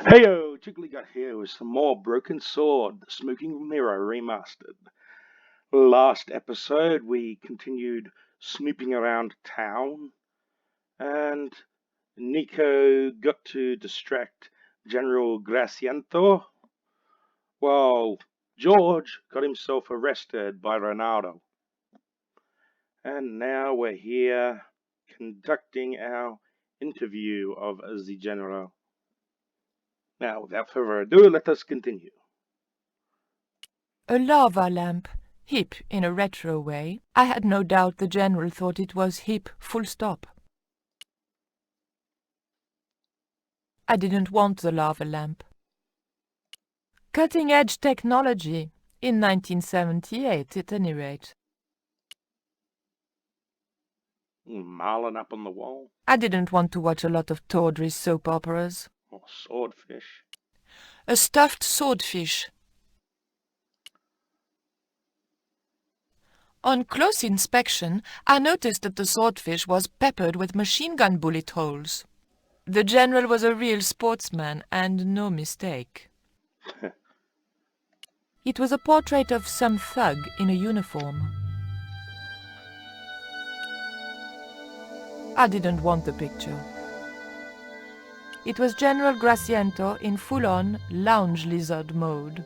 Heyo, Jiggly-Gut here with some more Broken Sword, the Smoking Mirror Remastered. Last episode we continued snooping around town, and Nico got to distract General Graciento, while George got himself arrested by Ronaldo. And now we're here conducting our interview of the General. Now, without further ado, let us continue. A lava lamp, hip in a retro way. I had no doubt the general thought it was hip, full stop. I didn't want the lava lamp. Cutting-edge technology, in 1978 at any rate. Marlin up on the wall. I didn't want to watch a lot of tawdry soap operas. Or swordfish. A stuffed swordfish. On close inspection, I noticed that the swordfish was peppered with machine gun bullet holes. The general was a real sportsman, and no mistake. It was a portrait of some thug in a uniform. I didn't want the picture. It was General Graciento in full-on lounge lizard mode.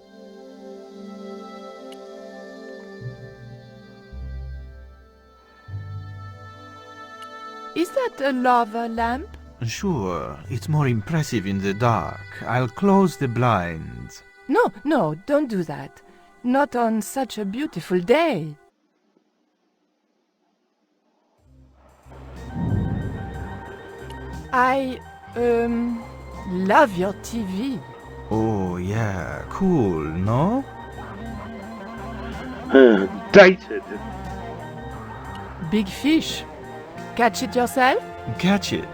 Is that a lava lamp? Sure, it's more impressive in the dark. I'll close the blinds. No, don't do that. Not on such a beautiful day. I, love your TV. Oh, yeah, cool, no? Dated. Big fish. Catch it yourself? Catch it.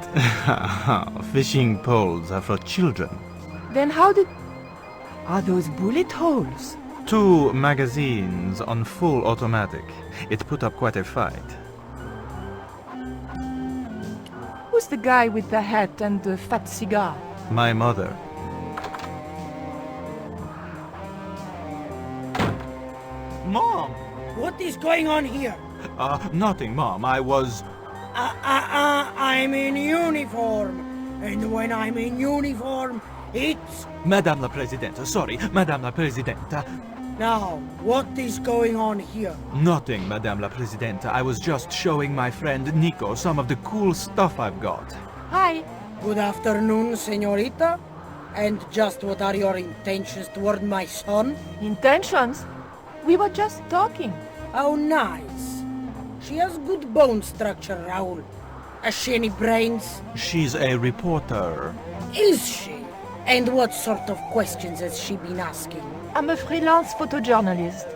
Fishing poles are for children. Then how did... Are those bullet holes? 2 magazines on full automatic. It put up quite a fight. Who's the guy with the hat and the fat cigar? My mother. Mom! What is going on here? Nothing, Mom. I was... I'm in uniform. And when I'm in uniform, it's... Madame la Presidente, sorry, Madame la Presidente. Now, what is going on here? Nothing, Madame la Presidente. I was just showing my friend Nico some of the cool stuff I've got. Hi. Good afternoon, señorita. And just what are your intentions toward my son? Intentions? We were just talking. How nice. She has good bone structure, Raoul. Has she any brains? She's a reporter. Is she? And what sort of questions has she been asking? I'm a freelance photojournalist.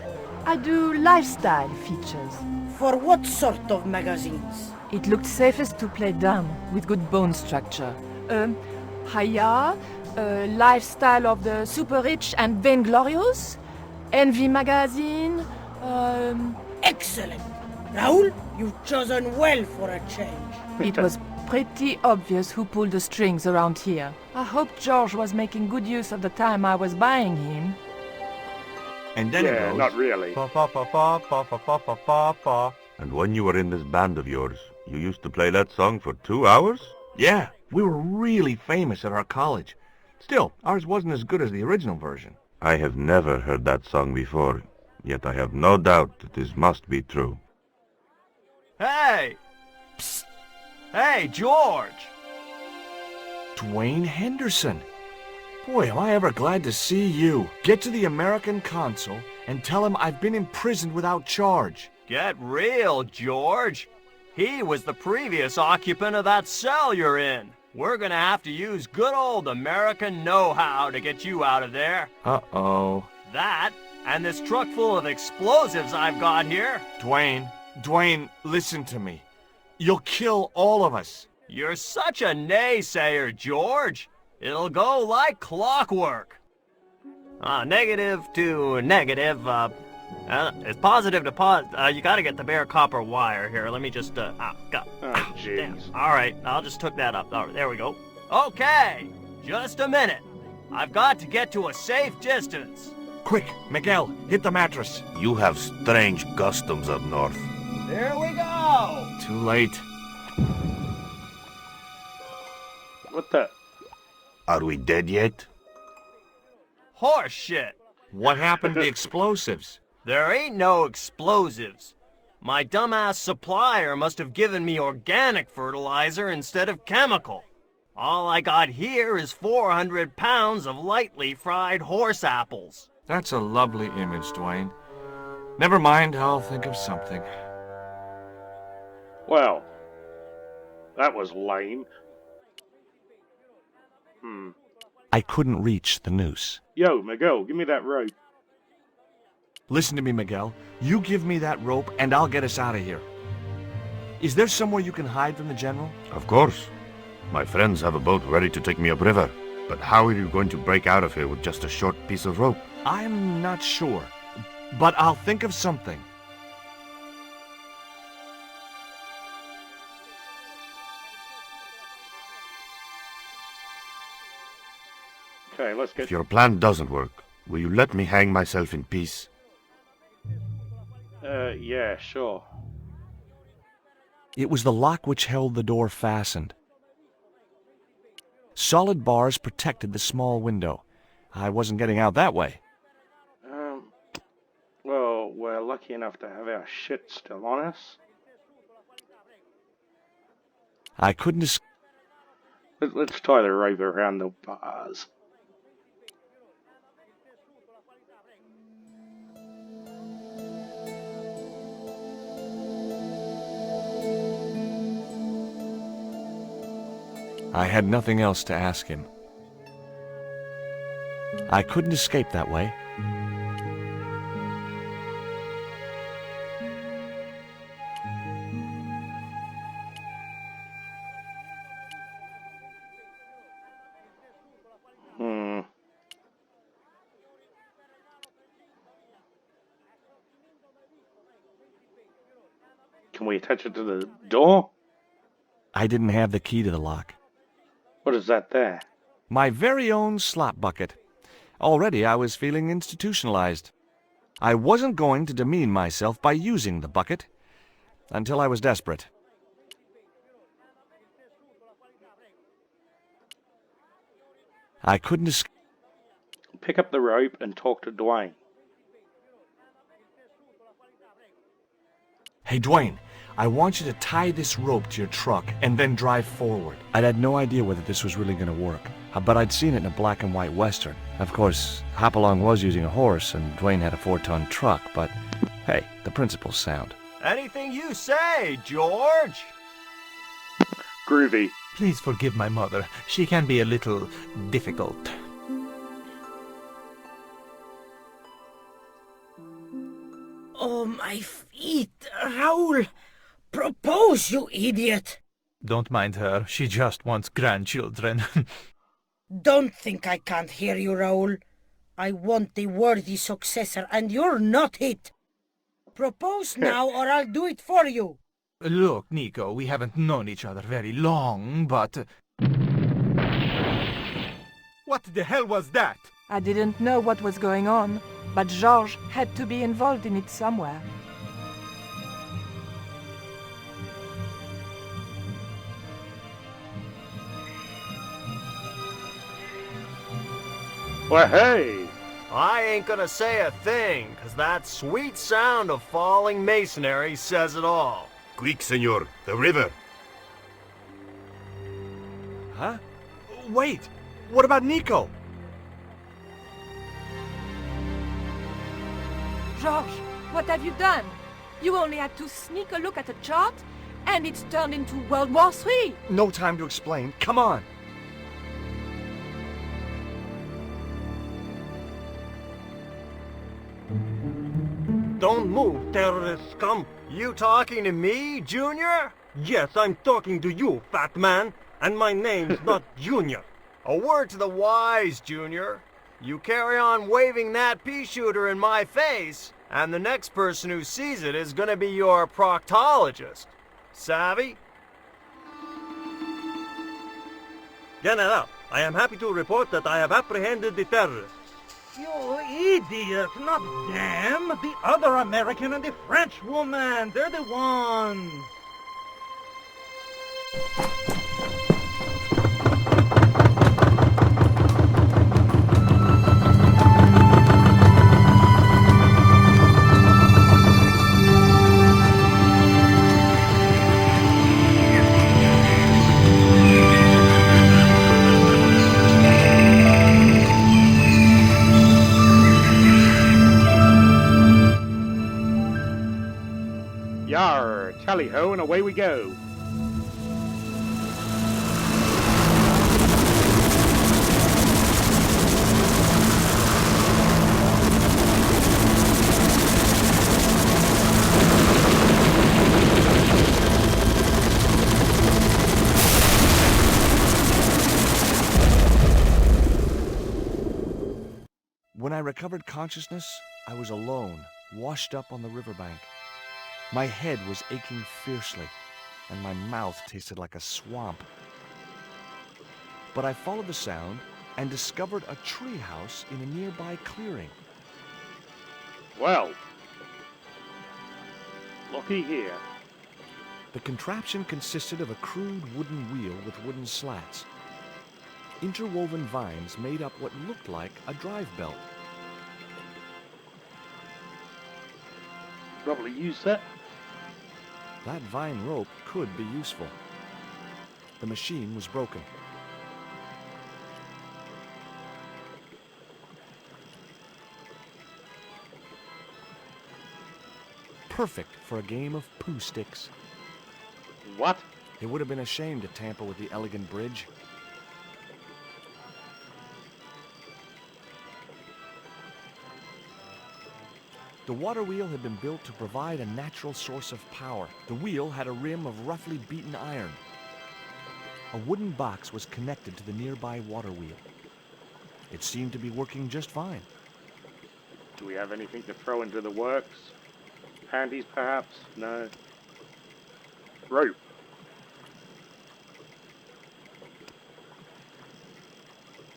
I do lifestyle features. For what sort of magazines? It looked safest to play dumb, with good bone structure. Haya, lifestyle of the super rich and vainglorious, Envy magazine, Excellent! Raoul, you've chosen well for a change. It was pretty obvious who pulled the strings around here. I hope George was making good use of the time I was buying him. And then it Yeah, goes... not really. Fa, fa, fa, fa, fa, fa, fa, fa, fa, fa. And when you were in this band of yours, you used to play that song for 2 hours? Yeah, we were really famous at our college. Still, ours wasn't as good as the original version. I have never heard that song before, yet I have no doubt that this must be true. Hey! Psst! Hey, George! Dwayne Henderson. Boy, am I ever glad to see you. Get to the American consul and tell him I've been imprisoned without charge. Get real, George. He was the previous occupant of that cell you're in. We're gonna have to use good old American know-how to get you out of there. Uh-oh. That, and this truck full of explosives I've got here. Dwayne, listen to me. You'll kill all of us. You're such a naysayer, George. It'll go like clockwork. Negative to negative, it's positive to you gotta get the bare copper wire here. Let me just, Oh, jeez. Alright, I'll just hook that up. All right, there we go. Okay, just a minute. I've got to get to a safe distance. Quick, Miguel, hit the mattress. You have strange customs up north. Here we go! Too late. What the? Are we dead yet? Horse shit. What happened to the explosives? There ain't no explosives. My dumbass supplier must have given me organic fertilizer instead of chemical. All I got here is 400 pounds of lightly fried horse apples. That's a lovely image, Dwayne. Never mind, I'll think of something. Well, that was lame. I couldn't reach the noose. Yo, Miguel, give me that rope. Listen to me, Miguel. You give me that rope and I'll get us out of here. Is there somewhere you can hide from the General? Of course. My friends have a boat ready to take me upriver. But how are you going to break out of here with just a short piece of rope? I'm not sure, but I'll think of something. Okay, let's If get... your plan doesn't work, will you let me hang myself in peace? Yeah, sure. It was the lock which held the door fastened. Solid bars protected the small window. I wasn't getting out that way. Well, we're lucky enough to have our shit still on us. I couldn't Let's tie the rope around the bars. I had nothing else to ask him. I couldn't escape that way. Can we attach it to the door? I didn't have the key to the lock. What is that there? My very own slop bucket. Already I was feeling institutionalized. I wasn't going to demean myself by using the bucket until I was desperate. I couldn't escape. Pick up the rope and talk to Dwayne. Hey, Dwayne, I want you to tie this rope to your truck and then drive forward. I'd had no idea whether this was really going to work, but I'd seen it in a black and white Western. Of course, Hopalong was using a horse and Dwayne had a 4-ton truck, but hey, the principle's sound. Anything you say, George. Groovy. Please forgive my mother. She can be a little difficult. Oh, my feet, Raoul! Propose, you idiot! Don't mind her. She just wants grandchildren. Don't think I can't hear you, Raoul. I want the worthy successor, and you're not it. Propose now, or I'll do it for you. Look, Nico, we haven't known each other very long, but... What the hell was that? I didn't know what was going on, but Georges had to be involved in it somewhere. Well, hey! I ain't gonna say a thing, 'cause that sweet sound of falling masonry says it all. Quick, senor, the river. Huh? Wait! What about Nico? Georges, what have you done? You only had to sneak a look at a chart, and it's turned into World War III. No time to explain. Come on! Don't move, terrorist scum. You talking to me, Junior? Yes, I'm talking to you, fat man. And my name's not Junior. A word to the wise, Junior. You carry on waving that pea shooter in my face, and the next person who sees it is gonna be your proctologist. Savvy? Get it up. I am happy to report that I have apprehended the terrorists. You idiot! Not them! The other American and the French woman! They're the ones! Yar, tally-ho, and away we go. When I recovered consciousness, I was alone, washed up on the riverbank. My head was aching fiercely, and my mouth tasted like a swamp. But I followed the sound and discovered a treehouse in a nearby clearing. Well, looky here. The contraption consisted of a crude wooden wheel with wooden slats. Interwoven vines made up what looked like a drive belt. Probably use that. That vine rope could be useful. The machine was broken. Perfect for a game of poo sticks. What? It would have been a shame to tamper with the elegant bridge. The water wheel had been built to provide a natural source of power. The wheel had a rim of roughly beaten iron. A wooden box was connected to the nearby water wheel. It seemed to be working just fine. Do we have anything to throw into the works? Handies, perhaps? No. Rope.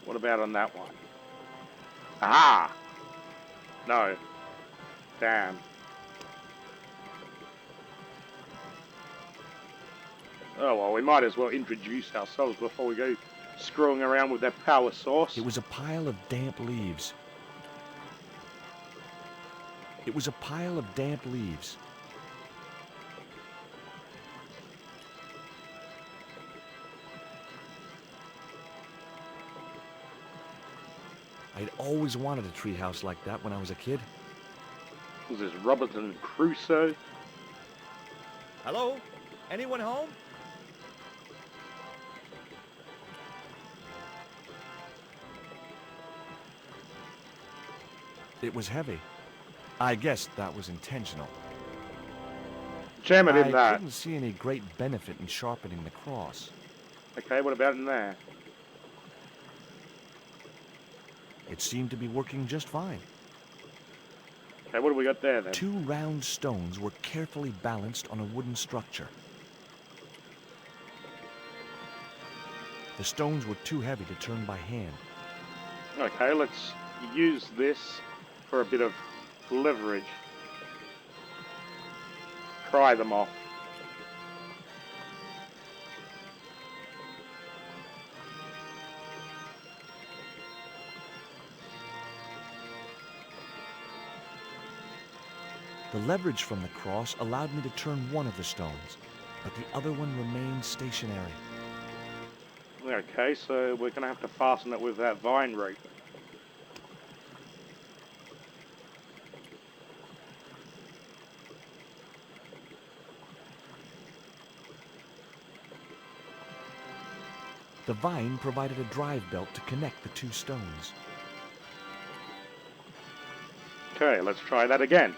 What about on that one? Aha! No. Damn. Oh well, we might as well introduce ourselves before we go screwing around with that power source. It was a pile of damp leaves. It was a pile of damp leaves. I'd always wanted a treehouse like that when I was a kid. Was this Robinson Crusoe? Hello? Anyone home? It was heavy. I guess that was intentional. Jam it in I that. couldn't see any great benefit in sharpening the cross. Okay, what about in there? It seemed to be working just fine. Okay, what do we got there then? 2 round stones were carefully balanced on a wooden structure. The stones were too heavy to turn by hand. Okay, let's use this for a bit of leverage. Pry them off. The leverage from the cross allowed me to turn one of the stones, but the other one remained stationary. Okay, so we're going to have to fasten it with that vine rope. The vine provided a drive belt to connect the 2 stones. Okay, let's try that again.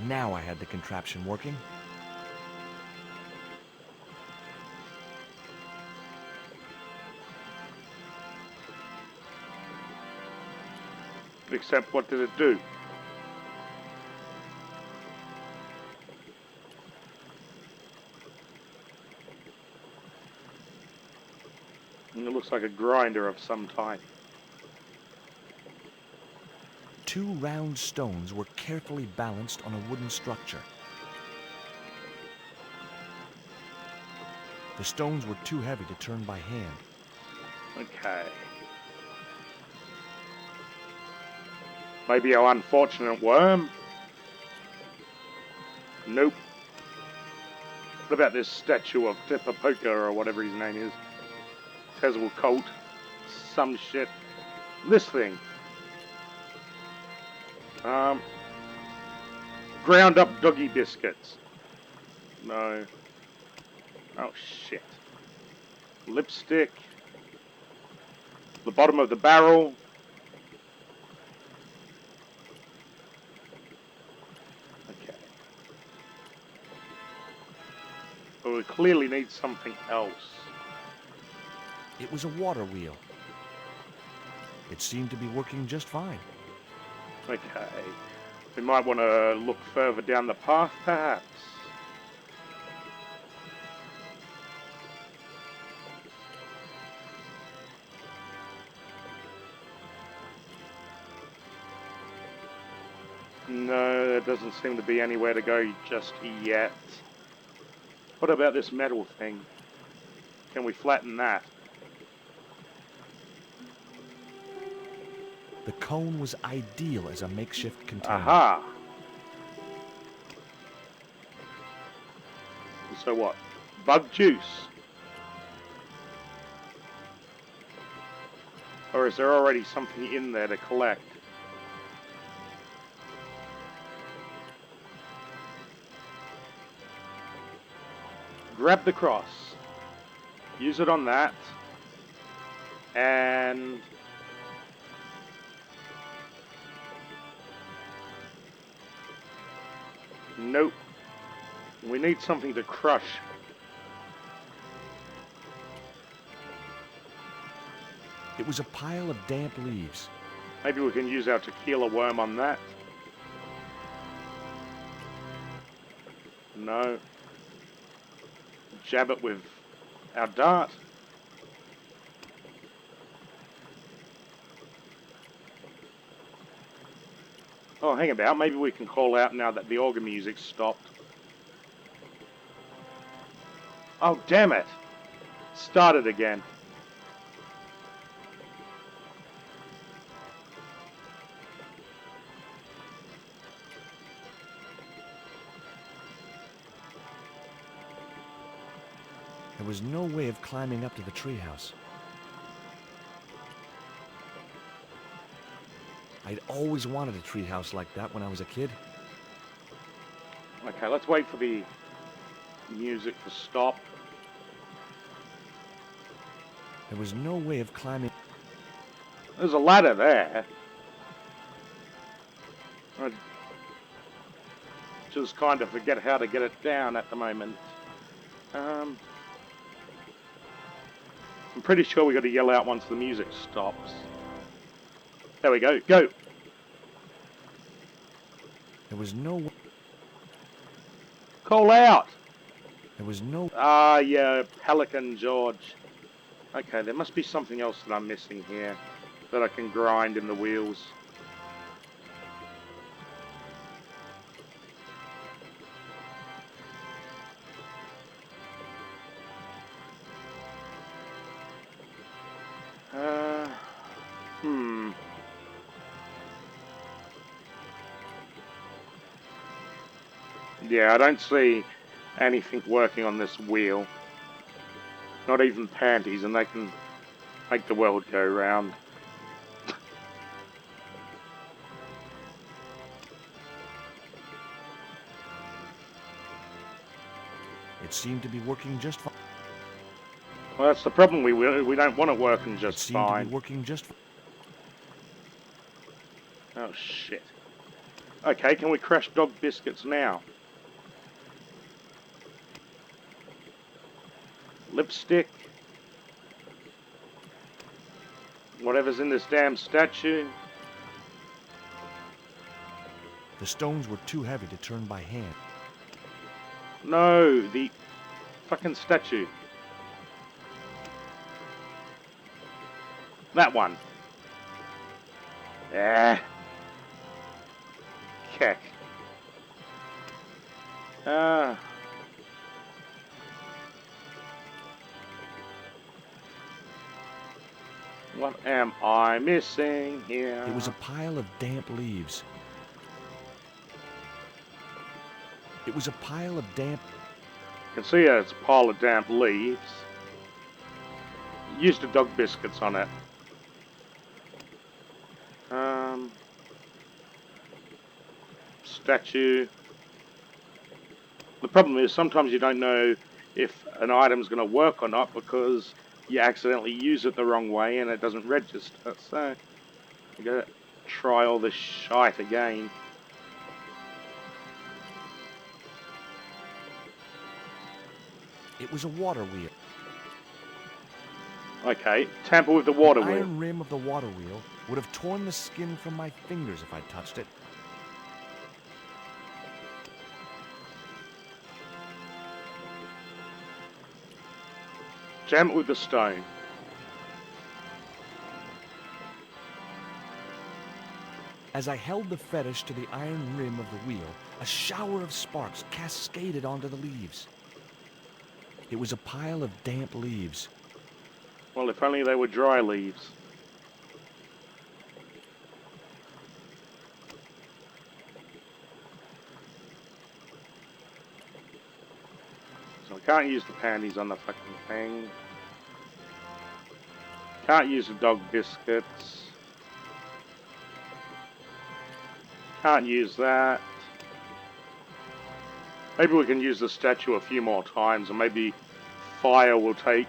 Now I had the contraption working. Except what did it do? Looks like a grinder of some type. 2 round stones were carefully balanced on a wooden structure. The stones were too heavy to turn by hand. Okay. Maybe our unfortunate worm? Nope. What about this statue of Tepapoka or whatever his name is? Tezel Colt. Some shit. This thing. Ground up doggy biscuits. No. Oh shit. Lipstick. The bottom of the barrel. Okay. But we clearly need something else. It was a water wheel. It seemed to be working just fine. Okay. We might want to look further down the path, perhaps. No, there doesn't seem to be anywhere to go just yet. What about this metal thing? Can we flatten that? The cone was ideal as a makeshift container. Aha! So what? Bug juice? Or is there already something in there to collect? Grab the cross. Use it on that. And... nope. We need something to crush. It was a pile of damp leaves. Maybe we can use our tequila worm on that. No. Jab it with our dart. Oh, hang about. Maybe we can call out now that the organ music stopped. Oh, damn it. Started again. There was no way of climbing up to the treehouse. I'd always wanted a treehouse like that when I was a kid. Okay, let's wait for the music to stop. There was no way of climbing. There's a ladder there. I just kind of forget how to get it down at the moment. I'm pretty sure we got to yell out once the music stops. There we go. Go! There was no. Call out! There was no. Ah, yeah, Pelican George. Okay, there must be something else that I'm missing here that I can grind in the wheels. Yeah, I don't see anything working on this wheel. Not even panties, and they can make the world go round. It seemed to be working just fine. Well, that's the problem. We don't want it working It just seemed to fine. be working just fine. Oh shit. Okay, can we crash dog biscuits now? Lipstick. Whatever's in this damn statue. The stones were too heavy to turn by hand. No, the fucking statue. That one. Yeah. Okay. What am I missing here? It was a pile of damp leaves. It was a pile of damp... You can see it's a pile of damp leaves. Used the dog biscuits on it. Statue. The problem is sometimes you don't know if an item's going to work or not because you accidentally use it the wrong way and it doesn't register. So you gotta try all this shite again. It was a water wheel. Okay, tamper with the water The wheel. iron rim of the water wheel would have torn the skin from my fingers if I touched it. Jam it with the stone. As I held the fetish to the iron rim of the wheel, a shower of sparks cascaded onto the leaves. It was a pile of damp leaves. Well, if only they were dry leaves. So I can't use the panties on the fucking thing. Can't use the dog biscuits. Can't use that. Maybe we can use the statue a few more times and maybe fire will take.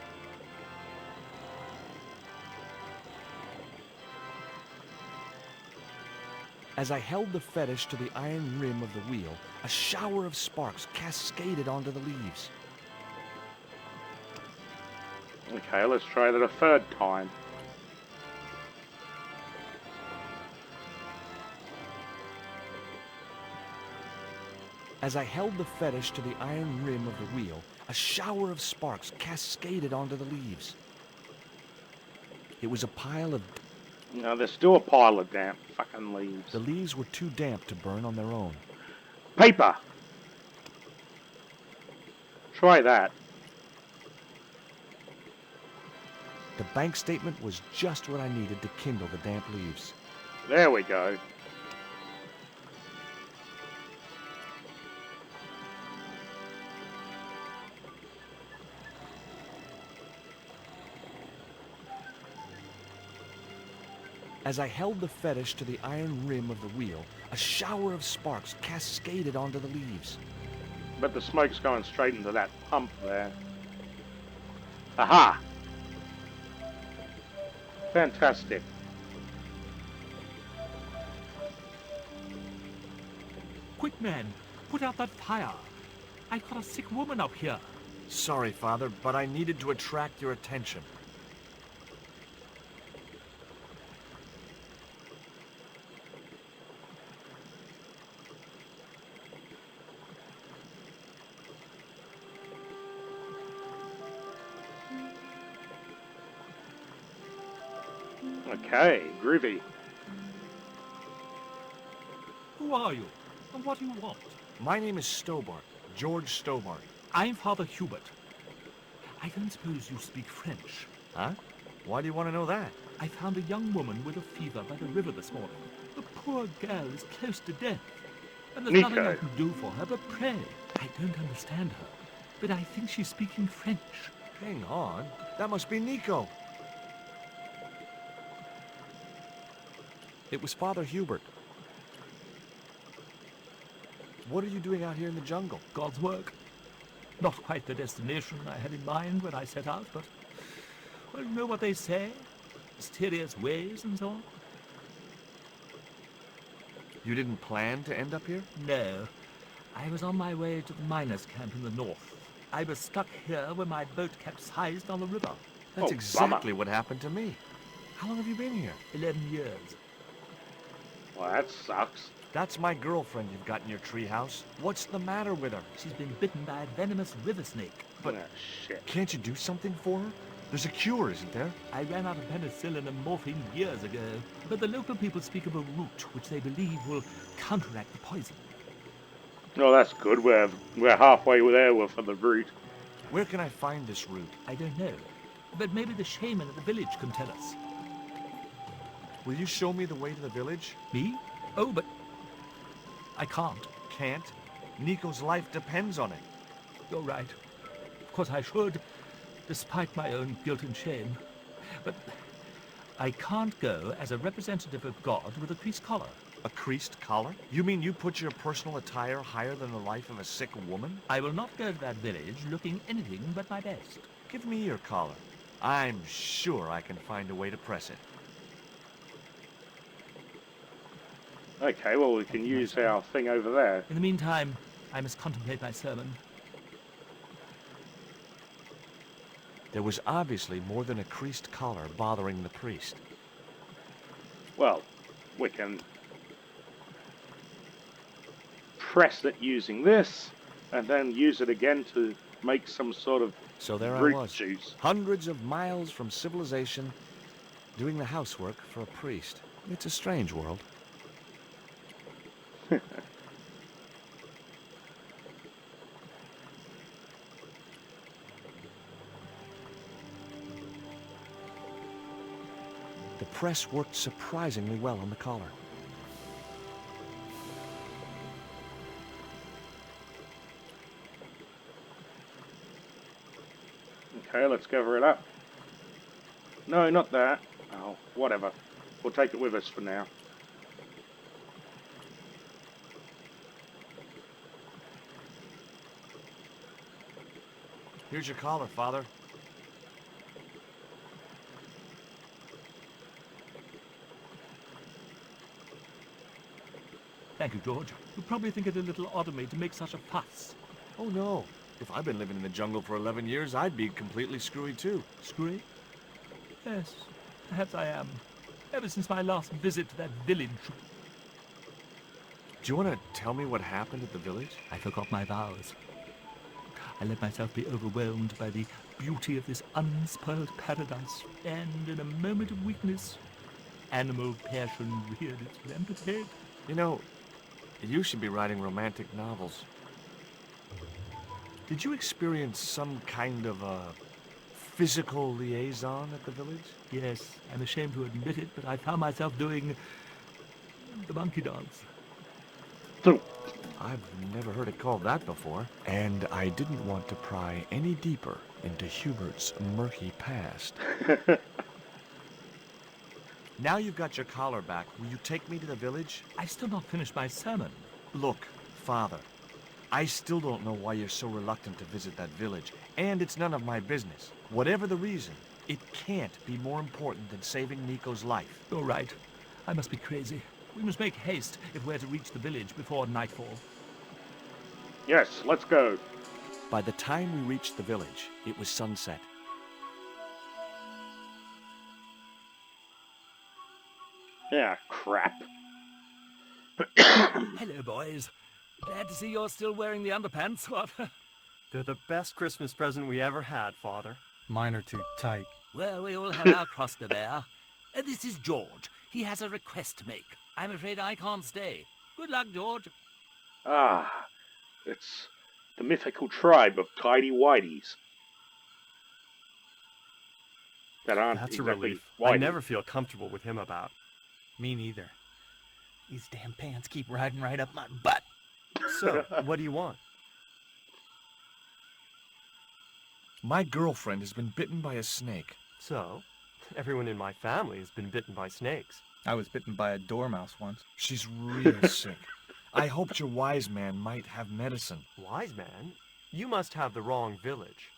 As I held the fetish to the iron rim of the wheel, a shower of sparks cascaded onto the leaves. Okay, let's try that a third time. As I held the fetish to the iron rim of the wheel, a shower of sparks cascaded onto the leaves. It was a pile of... No, there's still a pile of damp fucking leaves. The leaves were too damp to burn on their own. Paper! Try that. The bank statement was just what I needed to kindle the damp leaves. There we go. As I held the fetish to the iron rim of the wheel, a shower of sparks cascaded onto the leaves. But the smoke's going straight into that pump there. Aha! Fantastic. Quick, man, put out that fire. I've got a sick woman up here. Sorry, Father, but I needed to attract your attention. Okay, groovy. Who are you? And what do you want? My name is Stobart, George Stobart. I'm Father Hubert. I don't suppose you speak French. Huh? Why do you want to know that? I found a young woman with a fever by the river this morning. The poor girl is close to death. And there's nothing I can do for her but pray. I don't understand her, but I think she's speaking French. Hang on. That must be Nico. It was Father Hubert. What are you doing out here in the jungle? God's work. Not quite the destination I had in mind when I set out, but... well, you know what they say? Mysterious ways and so on. You didn't plan to end up here? No. I was on my way to the miners' camp in the north. I was stuck here when my boat capsized on the river. That's Oh, exactly what happened to me. How long have you been here? 11 years. Well, that sucks. That's my girlfriend you've got in your treehouse. What's the matter with her? She's been bitten by a venomous river snake. But Oh, shit. can't you do something for her? There's a cure, isn't there? I ran out of penicillin and morphine years ago, but the local people speak of a root which they believe will counteract the poison. Oh, that's good. We're halfway there for the route. Where can I find this root? I don't know, but maybe the shaman at the village can tell us. Will you show me the way to the village? Me? Oh, but I can't. Can't? Nico's life depends on it. You're right. Of course I should, despite my own guilt and shame. But I can't go as a representative of God with a creased collar. A creased collar? You mean you put your personal attire higher than the life of a sick woman? I will not go to that village looking anything but my best. Give me your collar. I'm sure I can find a way to press it. Okay, well, we can use our thing over there. In the meantime, I must contemplate my sermon. There was obviously more than a creased collar bothering the priest. Well, we can press it using this, and then use it again to make some sort of So there I root was, juice. hundreds of miles from civilization, doing the housework for a priest. It's a strange world. The press worked surprisingly well on the collar. Okay, let's cover it up. No, not that. Oh, whatever. We'll take it with us for now. Here's your collar, Father. Thank you, George. You probably think it a little odd of me to make such a fuss. Oh, no. If I'd been living in the jungle for 11 years, I'd be completely screwy, too. Screwy? Yes, perhaps I am. Ever since my last visit to that village. Do you want to tell me what happened at the village? I forgot my vows. I let myself be overwhelmed by the beauty of this unspoiled paradise, and in a moment of weakness, animal passion reared its rampant head. You know, you should be writing romantic novels. Did you experience some kind of a physical liaison at the village? Yes, I'm ashamed to admit it, but I found myself doing the monkey dance. I've never heard it called that before. And I didn't want to pry any deeper into Hubert's murky past. Now you've got your collar back, will you take me to the village? I've still not finished my sermon. Look, Father, I still don't know why you're so reluctant to visit that village, and it's none of my business. Whatever the reason, it can't be more important than saving Nico's life. You're right. I must be crazy. We must make haste if we're to reach the village before nightfall. Yes, let's go. By the time we reached the village, it was sunset. Yeah, crap. Hello, boys. Glad to see you're still wearing the underpants. What? They're the best Christmas present we ever had, Father. Mine are too tight. Well, we all have our cross to bear. This is George. He has a request to make. I'm afraid I can't stay. Good luck, George. Ah, it's the mythical tribe of tidy whiteys. That aren't That's a exactly relief. whitey. I never feel comfortable with him about. Me neither. These damn pants keep riding right up my butt. So, what do you want? My girlfriend has been bitten by a snake. So, everyone in my family has been bitten by snakes. I was bitten by a dormouse once. She's real sick. I hoped your wise man might have medicine. Wise man? You must have the wrong village.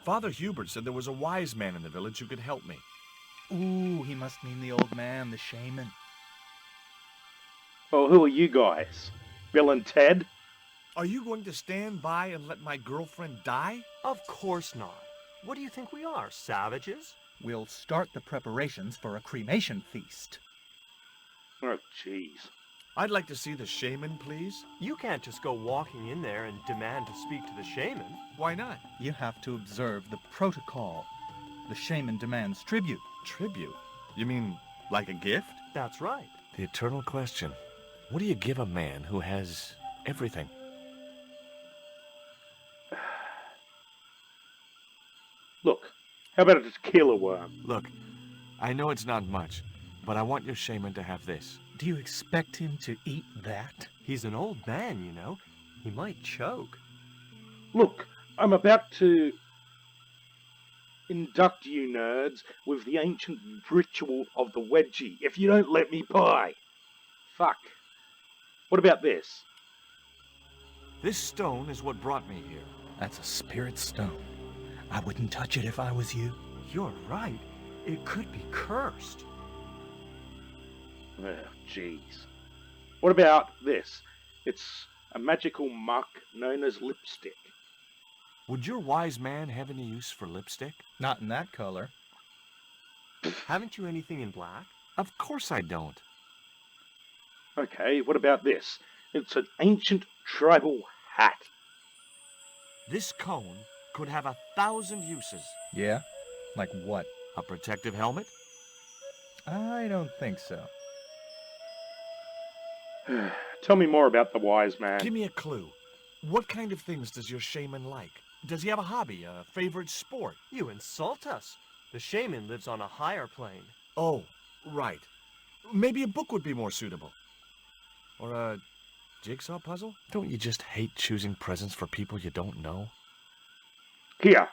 Father Hubert said there was a wise man in the village who could help me. Ooh, he must mean the old man, the shaman. Well, who are you guys? Bill and Ted? Are you going to stand by and let my girlfriend die? Of course not. What do you think we are, savages? We'll start the preparations for a cremation feast. Oh, jeez. I'd like to see the shaman, please. You can't just go walking in there and demand to speak to the shaman. Why not? You have to observe the protocol. The shaman demands tribute. Tribute? You mean like a gift? That's right. The eternal question. What do you give a man who has everything? Look, how about a tequila worm? Look, I know it's not much, but I want your shaman to have this. Do you expect him to eat that? He's an old man, you know. He might choke. Look, I'm about to induct you nerds with the ancient ritual of the wedgie if you don't let me by. Fuck. What about this? This stone is what brought me here. That's a spirit stone. I wouldn't touch it if I was you. You're right. It could be cursed. Oh, jeez. What about this? It's a magical muck known as lipstick. Would your wise man have any use for lipstick? Not in that color. Haven't you anything in black? Of course I don't. Okay, what about this? It's an ancient tribal hat. This cone could have 1,000 uses. Yeah? Like what? A protective helmet? I don't think so. Tell me more about the wise man. Give me a clue. What kind of things does your shaman like? Does he have a hobby, a favorite sport? You insult us. The shaman lives on a higher plane. Oh, right. Maybe a book would be more suitable. Or a jigsaw puzzle? Don't you just hate choosing presents for people you don't know? Here,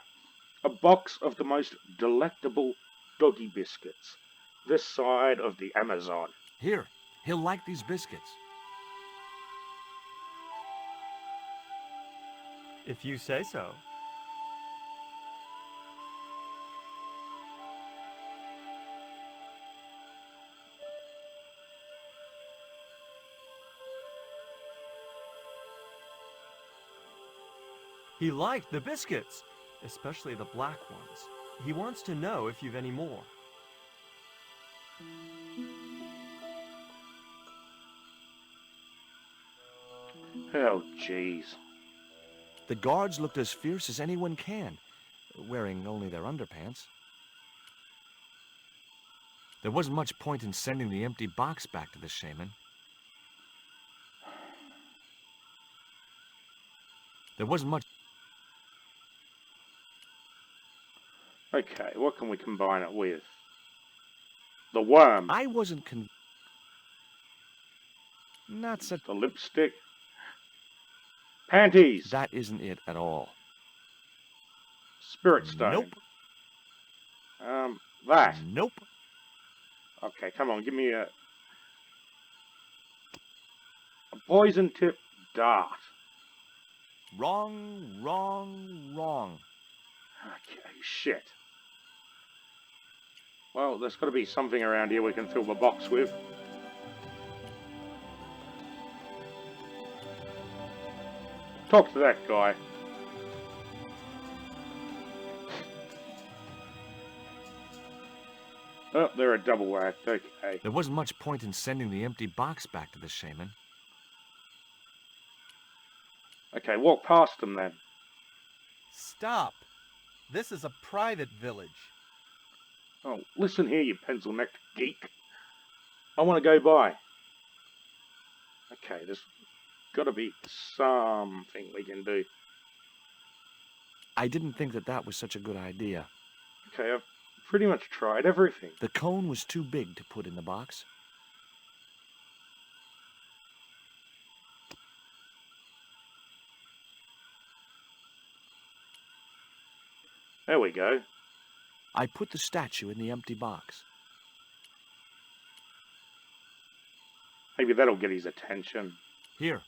a box of the most delectable doggy biscuits. This side of the Amazon. Here, he'll like these biscuits. If you say so. He liked the biscuits, especially the black ones. He wants to know if you've any more. Oh, jeez. The guards looked as fierce as anyone can, wearing only their underpants. There wasn't much point in sending the empty box back to the shaman. There wasn't much... Okay, what can we combine it with? The worm. I wasn't Not such... The lipstick. Panties. That isn't it at all. Spirit stone. Nope. That. Nope. Okay, come on, give me a poison tip dart. Wrong, wrong, wrong. Okay, shit. Well, there's got to be something around here we can fill the box with. Talk to that guy. Oh, they're a double act, okay. There wasn't much point in sending the empty box back to the shaman. Okay, walk past them then. Stop! This is a private village. Oh, listen here, you pencil-necked geek. I want to go by. Okay, there's got to be something we can do. I didn't think that was such a good idea. Okay, I've pretty much tried everything. The cone was too big to put in the box. There we go. I put the statue in the empty box. Maybe that'll get his attention. Here,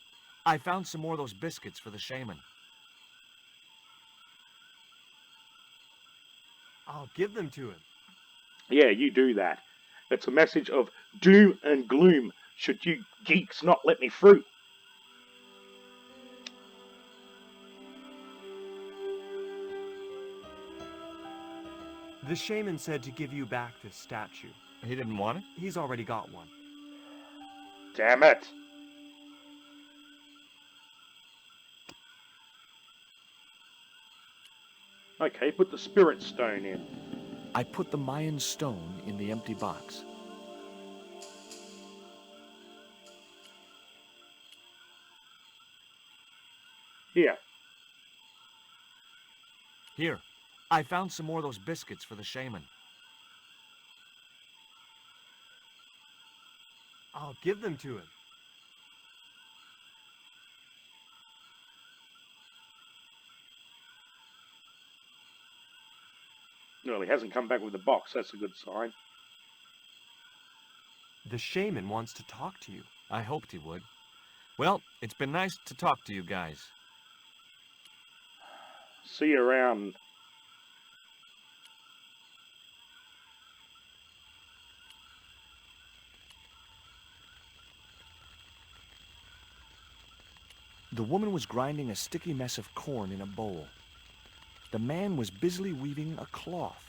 I found some more of those biscuits for the shaman. I'll give them to him. Yeah, you do that. It's a message of doom and gloom should you geeks not let me through. The shaman said to give you back this statue. He didn't want it? He's already got one. Damn it. Okay, put the spirit stone in. I put the Mayan stone in the empty box. Here. Here, I found some more of those biscuits for the shaman. I'll give them to him. Well, he hasn't come back with the box. That's a good sign. The shaman wants to talk to you. I hoped he would. Well, it's been nice to talk to you guys. See you around. The woman was grinding a sticky mess of corn in a bowl. The man was busily weaving a cloth.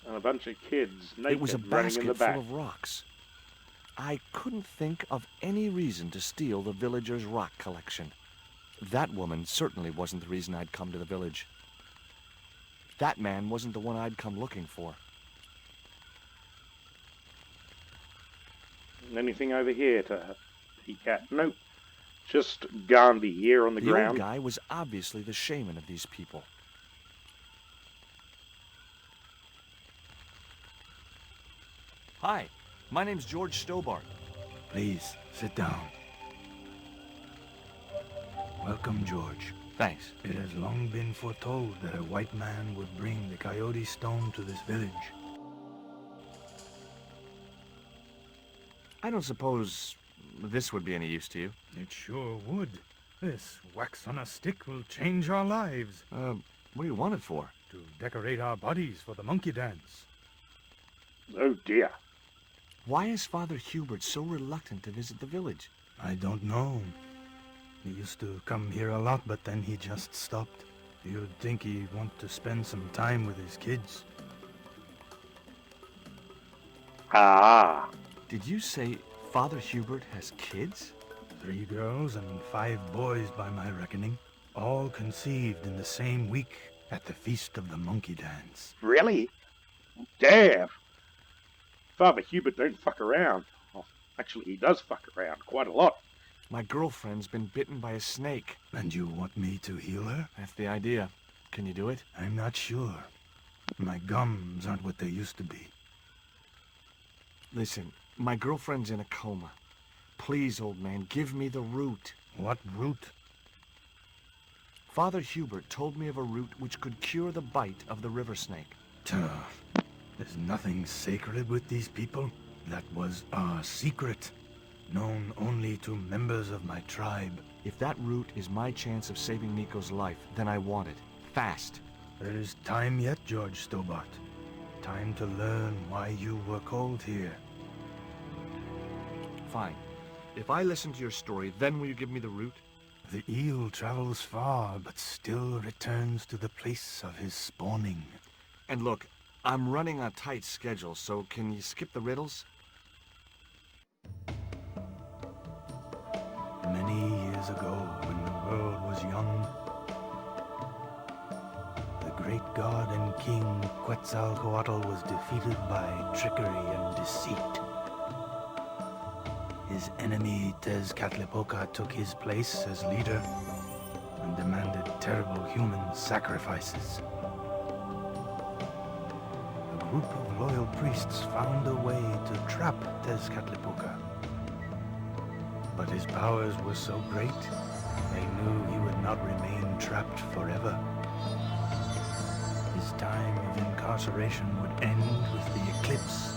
And a bunch of kids naked It was a running in the basket back. full of rocks. I couldn't think of any reason to steal the villagers' rock collection. That woman certainly wasn't the reason I'd come to the village. That man wasn't the one I'd come looking for. Anything over here to peek at? Nope. Just Gandhi here on the The ground. old guy was obviously the shaman of these people. Hi, my name's George Stobart. Please, sit down. Welcome, George. Thanks. It has long been foretold that a white man would bring the Coyote Stone to this village. I don't suppose this would be any use to you. It sure would. This wax on a stick will change our lives. What do you want it for? To decorate our bodies for the monkey dance. Oh dear. Why is Father Hubert so reluctant to visit the village? I don't know. He used to come here a lot, but then he just stopped. You'd think he'd want to spend some time with his kids. Ah. Did you say Father Hubert has kids? 3 girls and 5 boys by my reckoning. All conceived in the same week at the Feast of the Monkey Dance. Really? Damn. Father Hubert don't fuck around. Well, actually, he does fuck around quite a lot. My girlfriend's been bitten by a snake. And you want me to heal her? That's the idea. Can you do it? I'm not sure. My gums aren't what they used to be. Listen, my girlfriend's in a coma. Please, old man, give me the root. What root? Father Hubert told me of a root which could cure the bite of the river snake. There's nothing sacred with these people. That was our secret, known only to members of my tribe. If that root is my chance of saving Nico's life, then I want it. Fast. There is time yet, George Stobart. Time to learn why you were called here. Fine. If I listen to your story, then will you give me the root? The eel travels far, but still returns to the place of his spawning. And look, I'm running on a tight schedule, so can you skip the riddles? Many years ago, when the world was young, the great god and king Quetzalcoatl was defeated by trickery and deceit. His enemy Tezcatlipoca took his place as leader and demanded terrible human sacrifices. A group of loyal priests found a way to trap Tezcatlipoca. But his powers were so great, they knew he would not remain trapped forever. His time of incarceration would end with the eclipse,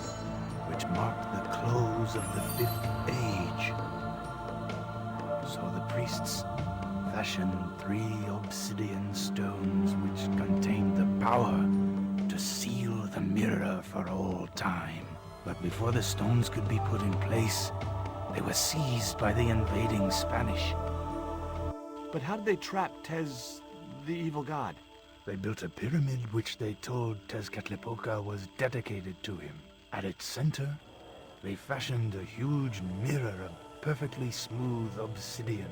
which marked the close of the 5th age. So the priests fashioned 3 obsidian stones which contained the power to seal the mirror for all time. But before the stones could be put in place, they were seized by the invading Spanish. But how did they trap Tez, the evil god? They built a pyramid which they told Tezcatlipoca was dedicated to him. At its center, they fashioned a huge mirror of perfectly smooth obsidian.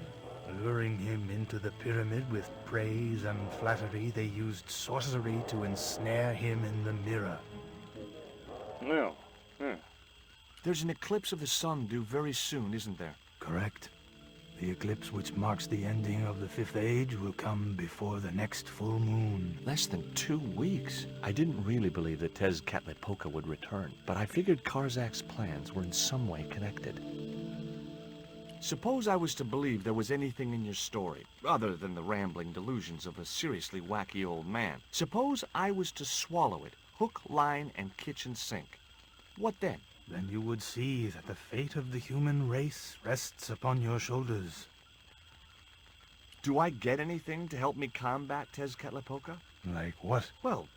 Luring him into the pyramid with praise and flattery, they used sorcery to ensnare him in the mirror. Well, yeah. There's an eclipse of the sun due very soon, isn't there? Correct. The eclipse which marks the ending of the Fifth Age will come before the next full moon. Less than 2 weeks. I didn't really believe that Tezcatlipoca would return, but I figured Karzak's plans were in some way connected. Suppose I was to believe there was anything in your story, other than the rambling delusions of a seriously wacky old man. Suppose I was to swallow it, hook, line, and kitchen sink. What then? Then you would see that the fate of the human race rests upon your shoulders. Do I get anything to help me combat Tezcatlipoca? Like what? Well,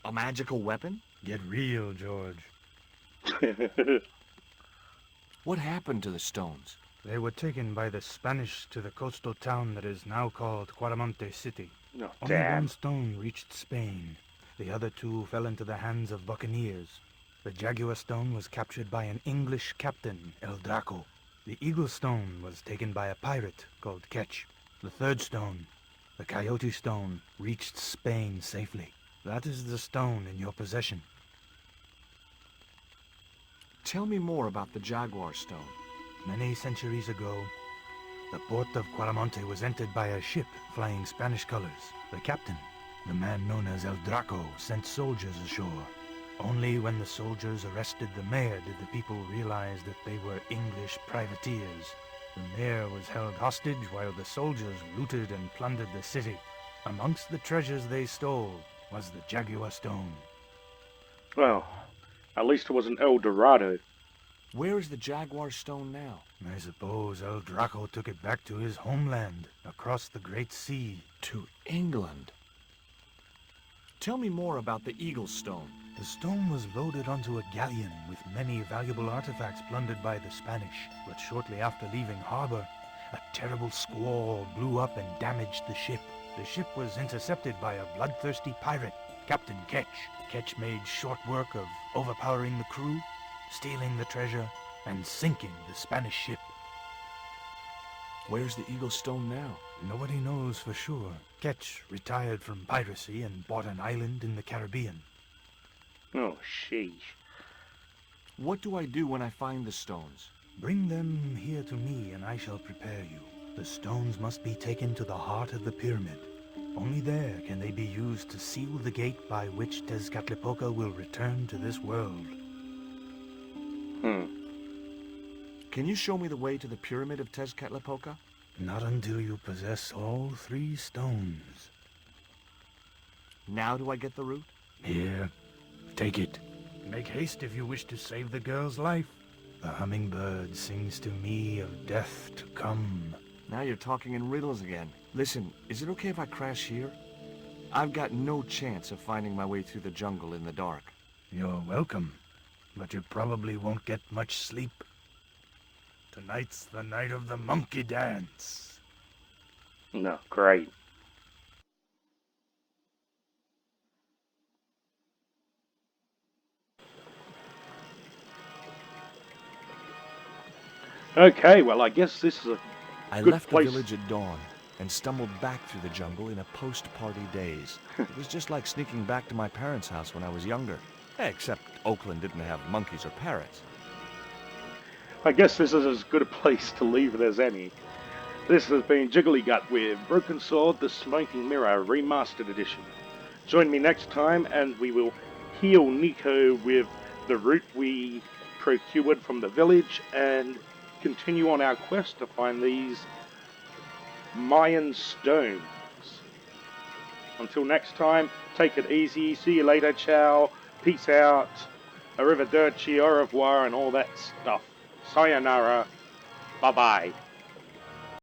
a magical weapon? Get real, George. What happened to the stones? They were taken by the Spanish to the coastal town that is now called Quaramonte City. Oh, Only damn. one stone reached Spain. The other two fell into the hands of buccaneers. The Jaguar stone was captured by an English captain, El Draco. The Eagle stone was taken by a pirate called Ketch. The third stone, the Coyote stone, reached Spain safely. That is the stone in your possession. Tell me more about the Jaguar stone. Many centuries ago, the port of Quaramonte was entered by a ship flying Spanish colors. The captain, the man known as El Draco, sent soldiers ashore. Only when the soldiers arrested the mayor did the people realize that they were English privateers. The mayor was held hostage while the soldiers looted and plundered the city. Amongst the treasures they stole was the Jaguar stone. Well, at least it wasn't El Dorado. Where is the Jaguar stone now? I suppose El Draco took it back to his homeland, across the Great Sea. To England. Tell me more about the Eagle stone. The stone was loaded onto a galleon with many valuable artifacts plundered by the Spanish. But shortly after leaving harbor, a terrible squall blew up and damaged the ship. The ship was intercepted by a bloodthirsty pirate, Captain Ketch. Ketch made short work of overpowering the crew, stealing the treasure, and sinking the Spanish ship. Where's the Eagle stone now? Nobody knows for sure. Ketch retired from piracy and bought an island in the Caribbean. Oh, sheesh. What do I do when I find the stones? Bring them here to me and I shall prepare you. The stones must be taken to the heart of the pyramid. Only there can they be used to seal the gate by which Tezcatlipoca will return to this world. Can you show me the way to the pyramid of Tezcatlipoca? Not until you possess all 3 stones. Now do I get the route? Here, take it. Make haste if you wish to save the girl's life. The hummingbird sings to me of death to come. Now you're talking in riddles again. Listen, is it okay if I crash here? I've got no chance of finding my way through the jungle in the dark. You're welcome, but you probably won't get much sleep. Tonight's the night of the monkey dance. No, great. Okay, well, I guess this is a I good left place. the village at dawn and stumbled back through the jungle in a post-party daze. It was just like sneaking back to my parents' house when I was younger. Except Oakland didn't have monkeys or parrots. I guess this is as good a place to leave it as any. This has been Jiggly-Gut with Broken Sword, the Smoking Mirror Remastered Edition. Join me next time and we will heal Nico with the route we procured from the village and continue on our quest to find these Mayan stones. Until next time, take it easy, see you later, ciao, peace out, arrivederci, au revoir, and all that stuff. Sayonara, bye-bye.